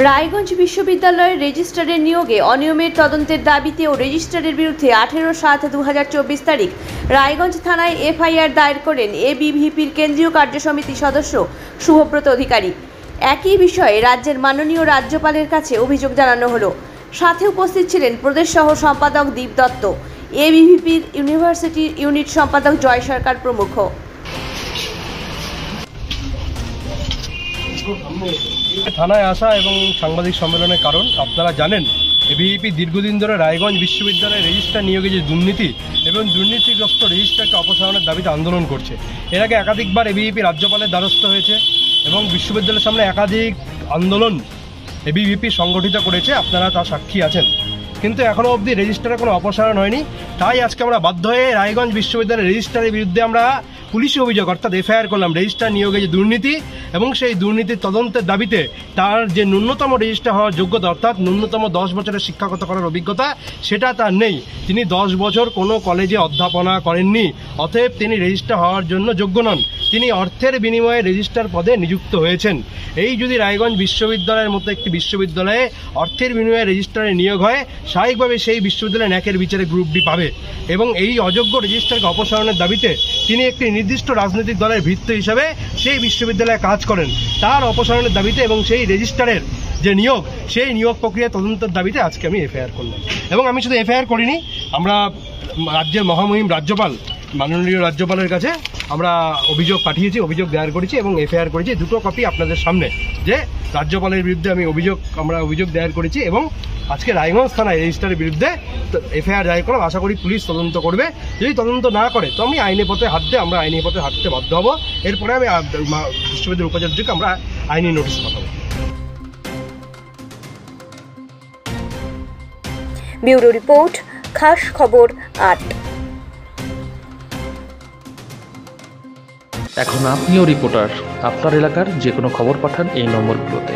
রায়গঞ্জ বিশ্ববিদ্যালয়ের রেজিস্ট্রারের নিয়োগে অনিয়মের তদন্তের দাবিতে ও রেজিস্ট্রারের বিরুদ্ধে 18/7/2024 তারিখ রায়গঞ্জ থানায় এফআইআর দায়ের করেন এবিভিপির কেন্দ্রীয় কার্যসমিতি সদস্য শুভব্রত অধিকারী। একই বিষয়ে রাজ্যের মাননীয় রাজ্যপালের কাছে অভিযোগ জানানো হলো। সাথে উপস্থিত ছিলেন প্রদেশ সহ সম্পাদক দীপ দত্ত, এবিভিপির ইউনিভার্সিটির ইউনিট সম্পাদক জয় সরকার প্রমুখ। থানায় আসা এবং সাংবাদিক সম্মেলনের কারণ আপনারা জানেন, এবিভিপি দীর্ঘদিন ধরে রায়গঞ্জ বিশ্ববিদ্যালয়ের রেজিস্ট্রার নিয়োগে যে দুর্নীতি এবং দুর্নীতিগ্রস্ত রেজিস্ট্রারকে অপসারণের দাবিতে আন্দোলন করছে। এর আগে একাধিকবার এবিভিপি রাজ্যপালের দ্বারস্থ হয়েছে এবং বিশ্ববিদ্যালয়ের সামনে একাধিক আন্দোলন এবিভিপি সংগঠিত করেছে, আপনারা তার সাক্ষী আছেন। কিন্তু এখনও অবধি রেজিস্ট্রারের কোনো অপসারণ হয়নি। তাই আজকে আমরা বাধ্য হয়ে রায়গঞ্জ বিশ্ববিদ্যালয়ের রেজিস্ট্রারের বিরুদ্ধে আমরা পুলিশি অভিযোগ অর্থাৎ এফআইআর করলাম। রেজিস্ট্রার নিয়োগে যে দুর্নীতি এবং সেই দুর্নীতির তদন্তের দাবিতে তার যে ন্যূনতম রেজিস্ট্রার হওয়ার যোগ্যতা অর্থাৎ ন্যূনতম 10 বছরের শিক্ষাগত করার অভিজ্ঞতা সেটা তার নেই। তিনি 10 বছর কোনো কলেজে অধ্যাপনা করেননি, অতএব তিনি রেজিস্ট্রার হওয়ার জন্য যোগ্য নন। তিনি অর্থের বিনিময়ে রেজিস্ট্রার পদে নিযুক্ত হয়েছেন। এই যদি রায়গঞ্জ বিশ্ববিদ্যালয়ের মতো একটি বিশ্ববিদ্যালয়ে অর্থের বিনিময়ে রেজিস্ট্রারে নিয়োগ হয়, স্বাভাবিকভাবে সেই বিশ্ববিদ্যালয় ন্যাকের বিচারে গ্রুপ ডি পাবে এবং এই অযোগ্য রেজিস্ট্রারকে অপসারণের দাবিতে তিনি একটি নির্দিষ্ট রাজনৈতিক দলের ভিত্তি হিসাবে সেই বিশ্ববিদ্যালয়ে কাজ করেন। তার অপসারণের দাবিতে এবং সেই রেজিস্ট্রারের যে নিয়োগ, সেই নিয়োগ প্রক্রিয়া তদন্তের দাবিতে আজকে আমি এফআইআর করলাম। এবং আমি শুধু এফআইআর করিনি, আমরা রাজ্যের মহামহিম রাজ্যপাল মাননীয় রাজ্যপালের কাছে আমরা অভিযোগ পাঠিয়েছি, অভিযোগ দায়ের করেছি এবং এফআইআর করেছি। দুটো কপি আপনাদের সামনে যে রাজ্যপালের বিরুদ্ধে আমরা অভিযোগ দায়ের করেছি এবং আজকে রায়গঞ্জ থানায় রেজিস্ট্রারের বিরুদ্ধে এফআইআর দায়ের করলাম। আশা করি পুলিশ তদন্ত করবে। যদি তদন্ত না করে তো আমরা আইনি পথে হাঁটতে বাধ্য হব। এরপরে আমি বিশ্ববিদ্যালয়ের উপাচার্যকে আমরা আইনি নোটিশ পাঠাবো। ব্যুরো রিপোর্ট, খাস খবর 8। এখন আপনিও রিপোর্টার, আপনার এলাকার যে কোনো খবর পাঠান এই নম্বরগুলোতে।